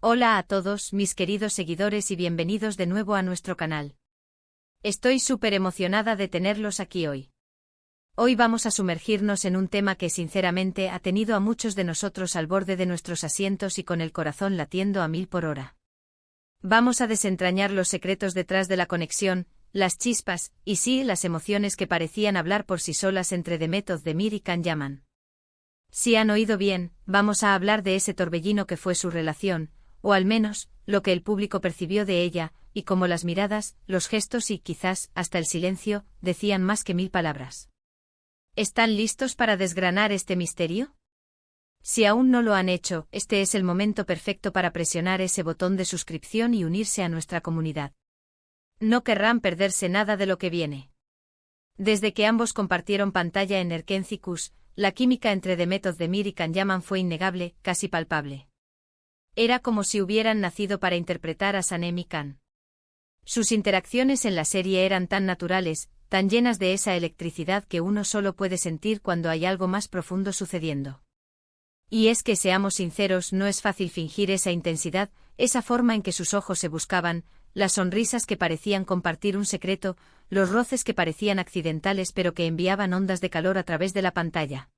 Hola a todos mis queridos seguidores y bienvenidos de nuevo a nuestro canal. Estoy súper emocionada de tenerlos aquí hoy. Hoy vamos a sumergirnos en un tema que sinceramente ha tenido a muchos de nosotros al borde de nuestros asientos y con el corazón latiendo a 1000 por hora. Vamos a desentrañar los secretos detrás de la conexión, las chispas, y sí, las emociones que parecían hablar por sí solas entre Demet Özdemir y Can Yaman. Si han oído bien, vamos a hablar de ese torbellino que fue su relación, o al menos, lo que el público percibió de ella, y cómo las miradas, los gestos y, quizás, hasta el silencio, decían más que 1000 palabras. ¿Están listos para desgranar este misterio? Si aún no lo han hecho, este es el momento perfecto para presionar ese botón de suscripción y unirse a nuestra comunidad. No querrán perderse nada de lo que viene. Desde que ambos compartieron pantalla en Erkenci-Kuş, la química entre Demet Özdemir y Can Yaman fue innegable, casi palpable. Era como si hubieran nacido para interpretar a Sanem y Can. Sus interacciones en la serie eran tan naturales, tan llenas de esa electricidad que uno solo puede sentir cuando hay algo más profundo sucediendo. Y es que, seamos sinceros, no es fácil fingir esa intensidad, esa forma en que sus ojos se buscaban, las sonrisas que parecían compartir un secreto, los roces que parecían accidentales pero que enviaban ondas de calor a través de la pantalla.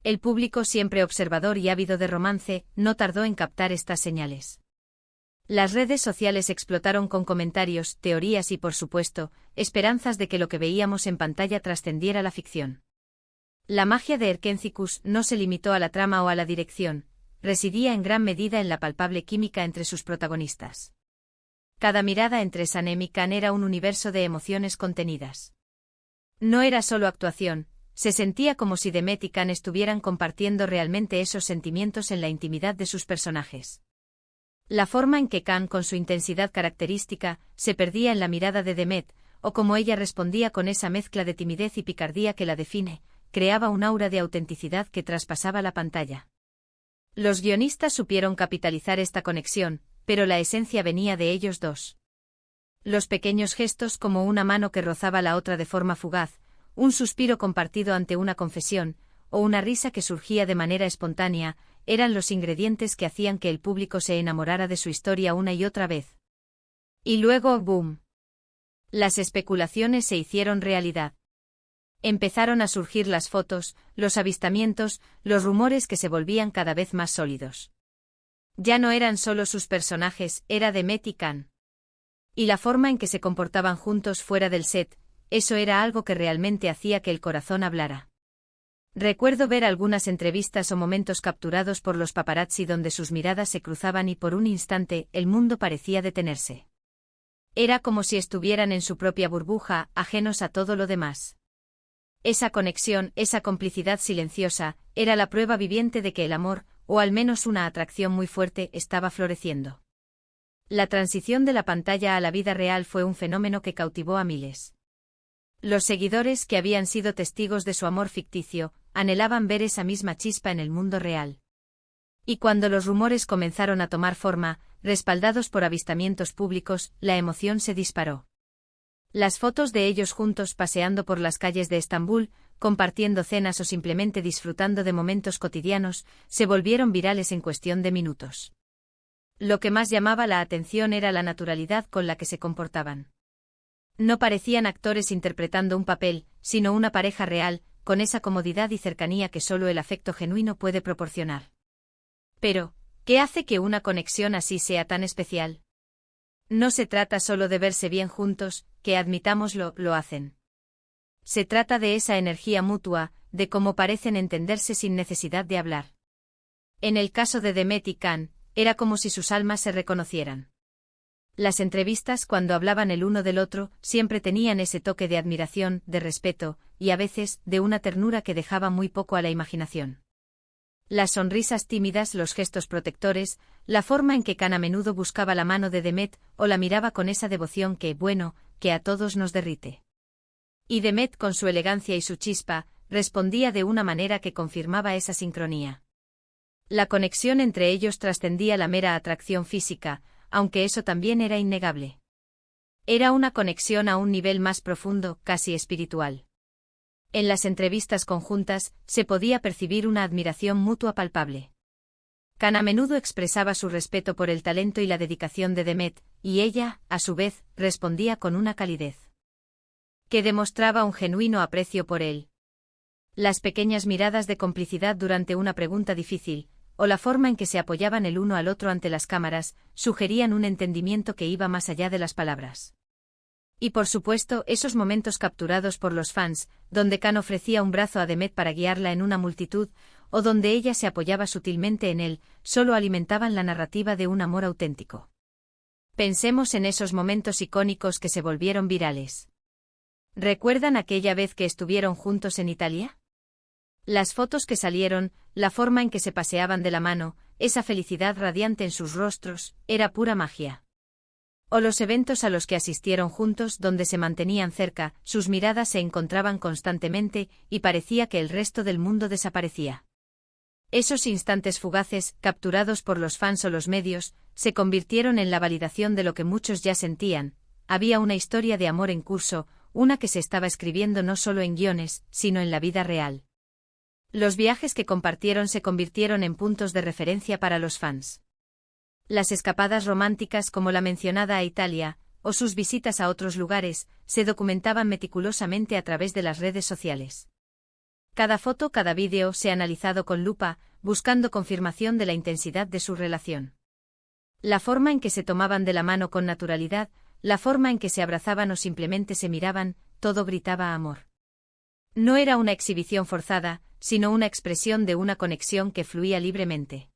El público, siempre observador y ávido de romance, no tardó en captar estas señales. Las redes sociales explotaron con comentarios, teorías y, por supuesto, esperanzas de que lo que veíamos en pantalla trascendiera la ficción. La magia de Erkenci-Kuş no se limitó a la trama o a la dirección, residía en gran medida en la palpable química entre sus protagonistas. Cada mirada entre Sanem y Can era un universo de emociones contenidas. No era solo actuación, se sentía como si Demet y Can estuvieran compartiendo realmente esos sentimientos en la intimidad de sus personajes. La forma en que Can, con su intensidad característica, se perdía en la mirada de Demet, o como ella respondía con esa mezcla de timidez y picardía que la define, creaba un aura de autenticidad que traspasaba la pantalla. Los guionistas supieron capitalizar esta conexión, pero la esencia venía de ellos dos. Los pequeños gestos, como una mano que rozaba la otra de forma fugaz, un suspiro compartido ante una confesión, o una risa que surgía de manera espontánea, eran los ingredientes que hacían que el público se enamorara de su historia una y otra vez. Y luego, ¡boom! Las especulaciones se hicieron realidad. Empezaron a surgir las fotos, los avistamientos, los rumores que se volvían cada vez más sólidos. Ya no eran solo sus personajes, era Demet y Can. Y la forma en que se comportaban juntos fuera del set, eso era algo que realmente hacía que el corazón hablara. Recuerdo ver algunas entrevistas o momentos capturados por los paparazzi donde sus miradas se cruzaban y por un instante el mundo parecía detenerse. Era como si estuvieran en su propia burbuja, ajenos a todo lo demás. Esa conexión, esa complicidad silenciosa, era la prueba viviente de que el amor, o al menos una atracción muy fuerte, estaba floreciendo. La transición de la pantalla a la vida real fue un fenómeno que cautivó a miles. Los seguidores, que habían sido testigos de su amor ficticio, anhelaban ver esa misma chispa en el mundo real. Y cuando los rumores comenzaron a tomar forma, respaldados por avistamientos públicos, la emoción se disparó. Las fotos de ellos juntos paseando por las calles de Estambul, compartiendo cenas o simplemente disfrutando de momentos cotidianos, se volvieron virales en cuestión de minutos. Lo que más llamaba la atención era la naturalidad con la que se comportaban. No parecían actores interpretando un papel, sino una pareja real, con esa comodidad y cercanía que solo el afecto genuino puede proporcionar. Pero, ¿qué hace que una conexión así sea tan especial? No se trata solo de verse bien juntos, que admitámoslo, lo hacen. Se trata de esa energía mutua, de cómo parecen entenderse sin necesidad de hablar. En el caso de Demet y Can, era como si sus almas se reconocieran. Las entrevistas, cuando hablaban el uno del otro, siempre tenían ese toque de admiración, de respeto, y a veces, de una ternura que dejaba muy poco a la imaginación. Las sonrisas tímidas, los gestos protectores, la forma en que Can a menudo buscaba la mano de Demet, o la miraba con esa devoción que, bueno, que a todos nos derrite. Y Demet, con su elegancia y su chispa, respondía de una manera que confirmaba esa sincronía. La conexión entre ellos trascendía la mera atracción física, aunque eso también era innegable. Era una conexión a un nivel más profundo, casi espiritual. En las entrevistas conjuntas, se podía percibir una admiración mutua palpable. Khan a menudo expresaba su respeto por el talento y la dedicación de Demet, y ella, a su vez, respondía con una calidez que demostraba un genuino aprecio por él. Las pequeñas miradas de complicidad durante una pregunta difícil, o la forma en que se apoyaban el uno al otro ante las cámaras, sugerían un entendimiento que iba más allá de las palabras. Y por supuesto, esos momentos capturados por los fans, donde Khan ofrecía un brazo a Demet para guiarla en una multitud, o donde ella se apoyaba sutilmente en él, solo alimentaban la narrativa de un amor auténtico. Pensemos en esos momentos icónicos que se volvieron virales. ¿Recuerdan aquella vez que estuvieron juntos en Italia? Las fotos que salieron, la forma en que se paseaban de la mano, esa felicidad radiante en sus rostros, era pura magia. O los eventos a los que asistieron juntos donde se mantenían cerca, sus miradas se encontraban constantemente, y parecía que el resto del mundo desaparecía. Esos instantes fugaces, capturados por los fans o los medios, se convirtieron en la validación de lo que muchos ya sentían: había una historia de amor en curso, una que se estaba escribiendo no solo en guiones, sino en la vida real. Los viajes que compartieron se convirtieron en puntos de referencia para los fans. Las escapadas románticas como la mencionada a Italia, o sus visitas a otros lugares, se documentaban meticulosamente a través de las redes sociales. Cada foto, cada vídeo se ha analizado con lupa, buscando confirmación de la intensidad de su relación. La forma en que se tomaban de la mano con naturalidad, la forma en que se abrazaban o simplemente se miraban, todo gritaba amor. No era una exhibición forzada, sino una expresión de una conexión que fluía libremente.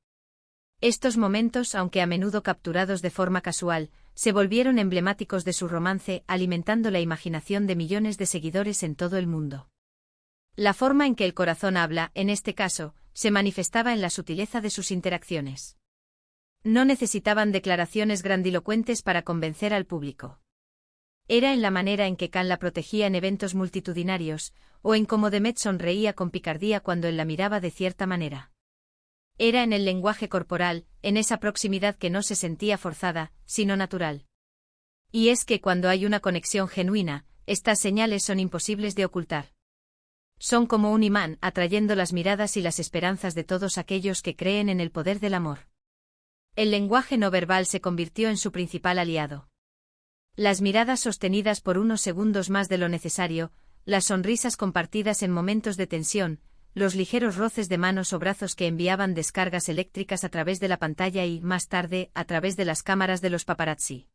Estos momentos, aunque a menudo capturados de forma casual, se volvieron emblemáticos de su romance, alimentando la imaginación de millones de seguidores en todo el mundo. La forma en que el corazón habla, en este caso, se manifestaba en la sutileza de sus interacciones. No necesitaban declaraciones grandilocuentes para convencer al público. Era en la manera en que Khan la protegía en eventos multitudinarios, o en cómo Demet sonreía con picardía cuando él la miraba de cierta manera. Era en el lenguaje corporal, en esa proximidad que no se sentía forzada, sino natural. Y es que cuando hay una conexión genuina, estas señales son imposibles de ocultar. Son como un imán, atrayendo las miradas y las esperanzas de todos aquellos que creen en el poder del amor. El lenguaje no verbal se convirtió en su principal aliado. Las miradas sostenidas por unos segundos más de lo necesario, las sonrisas compartidas en momentos de tensión, los ligeros roces de manos o brazos que enviaban descargas eléctricas a través de la pantalla y, más tarde, a través de las cámaras de los paparazzi.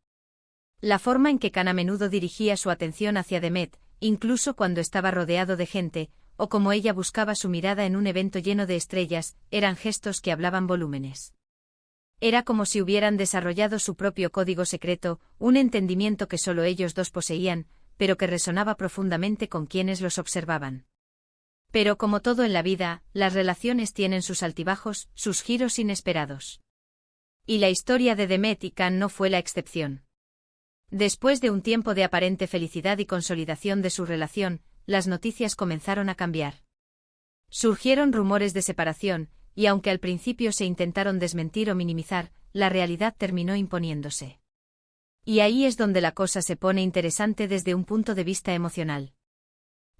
La forma en que Khan a menudo dirigía su atención hacia Demet, incluso cuando estaba rodeado de gente, o como ella buscaba su mirada en un evento lleno de estrellas, eran gestos que hablaban volúmenes. Era como si hubieran desarrollado su propio código secreto, un entendimiento que solo ellos dos poseían, pero que resonaba profundamente con quienes los observaban. Pero como todo en la vida, las relaciones tienen sus altibajos, sus giros inesperados. Y la historia de Demet y Khan no fue la excepción. Después de un tiempo de aparente felicidad y consolidación de su relación, las noticias comenzaron a cambiar. Surgieron rumores de separación, y aunque al principio se intentaron desmentir o minimizar, la realidad terminó imponiéndose. Y ahí es donde la cosa se pone interesante desde un punto de vista emocional.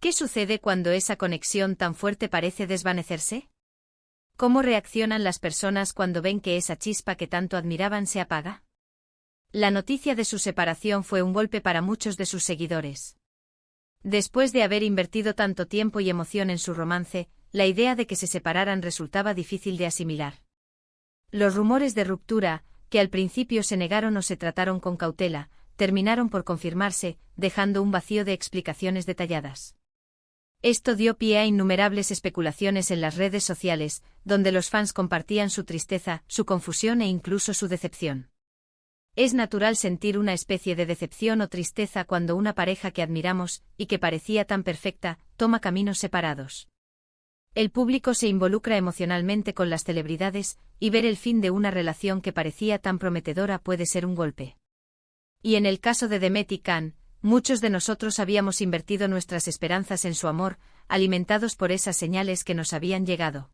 ¿Qué sucede cuando esa conexión tan fuerte parece desvanecerse? ¿Cómo reaccionan las personas cuando ven que esa chispa que tanto admiraban se apaga? La noticia de su separación fue un golpe para muchos de sus seguidores. Después de haber invertido tanto tiempo y emoción en su romance, la idea de que se separaran resultaba difícil de asimilar. Los rumores de ruptura, que al principio se negaron o se trataron con cautela, terminaron por confirmarse, dejando un vacío de explicaciones detalladas. Esto dio pie a innumerables especulaciones en las redes sociales, donde los fans compartían su tristeza, su confusión e incluso su decepción. Es natural sentir una especie de decepción o tristeza cuando una pareja que admiramos, y que parecía tan perfecta, toma caminos separados. El público se involucra emocionalmente con las celebridades, y ver el fin de una relación que parecía tan prometedora puede ser un golpe. Y en el caso de Demet y Khan, muchos de nosotros habíamos invertido nuestras esperanzas en su amor, alimentados por esas señales que nos habían llegado.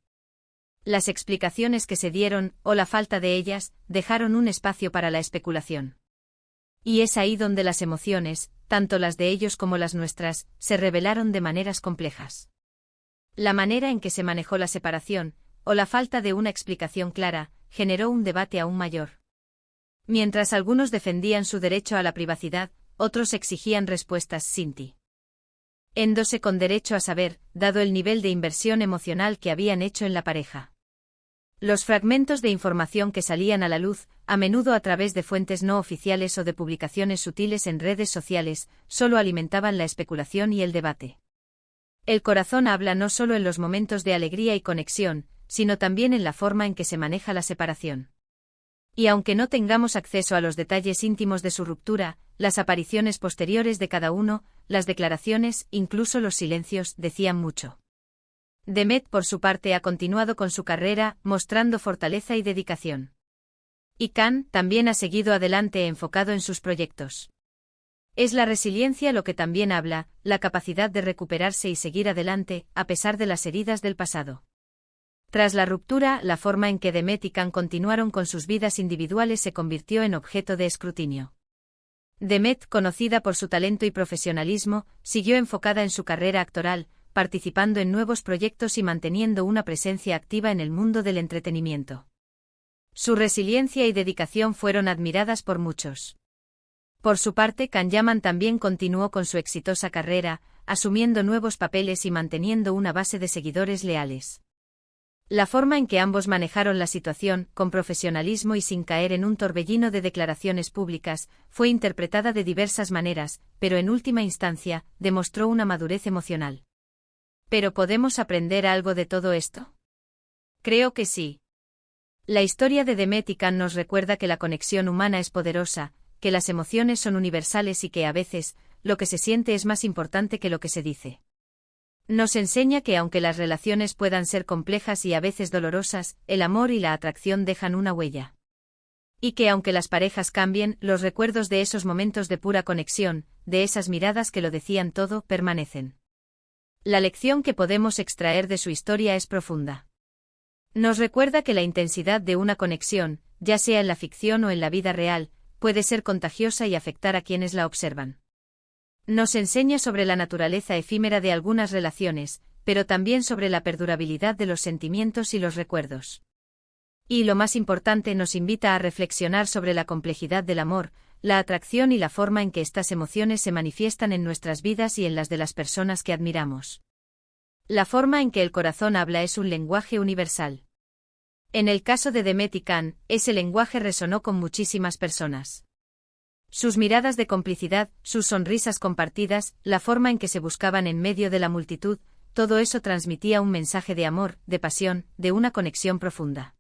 Las explicaciones que se dieron, o la falta de ellas, dejaron un espacio para la especulación. Y es ahí donde las emociones, tanto las de ellos como las nuestras, se revelaron de maneras complejas. La manera en que se manejó la separación, o la falta de una explicación clara, generó un debate aún mayor. Mientras algunos defendían su derecho a la privacidad, otros exigían respuestas entiéndose con derecho a saber, dado el nivel de inversión emocional que habían hecho en la pareja. Los fragmentos de información que salían a la luz, a menudo a través de fuentes no oficiales o de publicaciones sutiles en redes sociales, solo alimentaban la especulación y el debate. El corazón habla no solo en los momentos de alegría y conexión, sino también en la forma en que se maneja la separación. Y aunque no tengamos acceso a los detalles íntimos de su ruptura, las apariciones posteriores de cada uno, las declaraciones, incluso los silencios, decían mucho. Demet, por su parte, ha continuado con su carrera, mostrando fortaleza y dedicación. Y Can también ha seguido adelante enfocado en sus proyectos. Es la resiliencia lo que también habla, la capacidad de recuperarse y seguir adelante, a pesar de las heridas del pasado. Tras la ruptura, la forma en que Demet y Can continuaron con sus vidas individuales se convirtió en objeto de escrutinio. Demet, conocida por su talento y profesionalismo, siguió enfocada en su carrera actoral, participando en nuevos proyectos y manteniendo una presencia activa en el mundo del entretenimiento. Su resiliencia y dedicación fueron admiradas por muchos. Por su parte, Can Yaman también continuó con su exitosa carrera, asumiendo nuevos papeles y manteniendo una base de seguidores leales. La forma en que ambos manejaron la situación, con profesionalismo y sin caer en un torbellino de declaraciones públicas, fue interpretada de diversas maneras, pero en última instancia, demostró una madurez emocional. ¿Pero podemos aprender algo de todo esto? Creo que sí. La historia de Demet y Can nos recuerda que la conexión humana es poderosa, que las emociones son universales y que a veces, lo que se siente es más importante que lo que se dice. Nos enseña que aunque las relaciones puedan ser complejas y a veces dolorosas, el amor y la atracción dejan una huella. Y que aunque las parejas cambien, los recuerdos de esos momentos de pura conexión, de esas miradas que lo decían todo, permanecen. La lección que podemos extraer de su historia es profunda. Nos recuerda que la intensidad de una conexión, ya sea en la ficción o en la vida real, puede ser contagiosa y afectar a quienes la observan. Nos enseña sobre la naturaleza efímera de algunas relaciones, pero también sobre la perdurabilidad de los sentimientos y los recuerdos. Y lo más importante, nos invita a reflexionar sobre la complejidad del amor, la atracción y la forma en que estas emociones se manifiestan en nuestras vidas y en las de las personas que admiramos. La forma en que el corazón habla es un lenguaje universal. En el caso de Demet y Can, ese lenguaje resonó con muchísimas personas. Sus miradas de complicidad, sus sonrisas compartidas, la forma en que se buscaban en medio de la multitud, todo eso transmitía un mensaje de amor, de pasión, de una conexión profunda.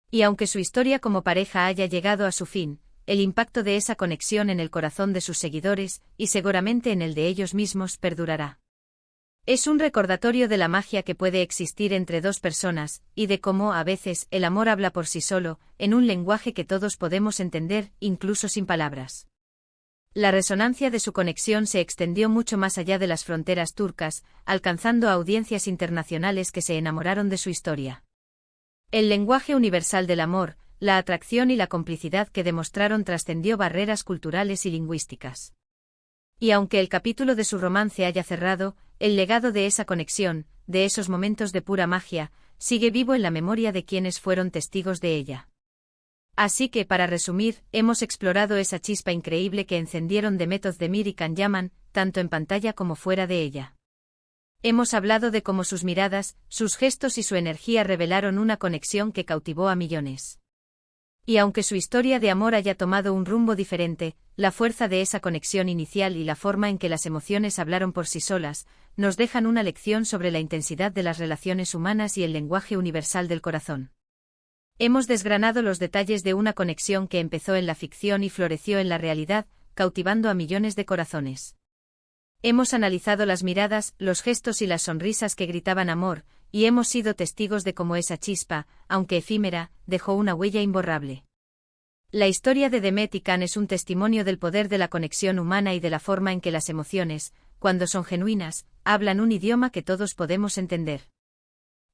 Y aunque su historia como pareja haya llegado a su fin, el impacto de esa conexión en el corazón de sus seguidores, y seguramente en el de ellos mismos, perdurará. Es un recordatorio de la magia que puede existir entre dos personas, y de cómo, a veces, el amor habla por sí solo, en un lenguaje que todos podemos entender, incluso sin palabras. La resonancia de su conexión se extendió mucho más allá de las fronteras turcas, alcanzando a audiencias internacionales que se enamoraron de su historia. El lenguaje universal del amor, la atracción y la complicidad que demostraron trascendió barreras culturales y lingüísticas. Y aunque el capítulo de su romance haya cerrado, el legado de esa conexión, de esos momentos de pura magia, sigue vivo en la memoria de quienes fueron testigos de ella. Así que, para resumir, hemos explorado esa chispa increíble que encendieron Demet Özdemir y Can Yaman, tanto en pantalla como fuera de ella. Hemos hablado de cómo sus miradas, sus gestos y su energía revelaron una conexión que cautivó a millones. Y aunque su historia de amor haya tomado un rumbo diferente, la fuerza de esa conexión inicial y la forma en que las emociones hablaron por sí solas, nos dejan una lección sobre la intensidad de las relaciones humanas y el lenguaje universal del corazón. Hemos desgranado los detalles de una conexión que empezó en la ficción y floreció en la realidad, cautivando a millones de corazones. Hemos analizado las miradas, los gestos y las sonrisas que gritaban amor, y hemos sido testigos de cómo esa chispa, aunque efímera, dejó una huella imborrable. La historia de Demet y Can es un testimonio del poder de la conexión humana y de la forma en que las emociones, cuando son genuinas, hablan un idioma que todos podemos entender.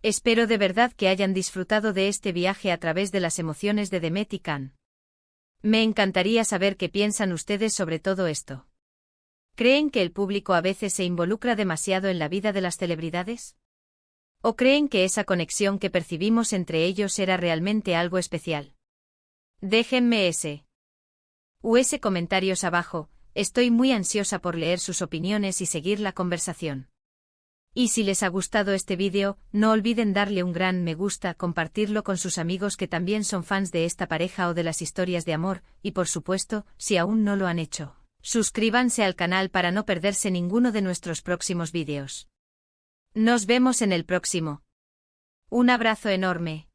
Espero de verdad que hayan disfrutado de este viaje a través de las emociones de Demet y Can. Me encantaría saber qué piensan ustedes sobre todo esto. ¿Creen que el público a veces se involucra demasiado en la vida de las celebridades? ¿O creen que esa conexión que percibimos entre ellos era realmente algo especial? Déjenme ese comentarios abajo, estoy muy ansiosa por leer sus opiniones y seguir la conversación. Y si les ha gustado este vídeo, no olviden darle un gran me gusta, compartirlo con sus amigos que también son fans de esta pareja o de las historias de amor, y por supuesto, si aún no lo han hecho, suscríbanse al canal para no perderse ninguno de nuestros próximos vídeos. Nos vemos en el próximo. Un abrazo enorme.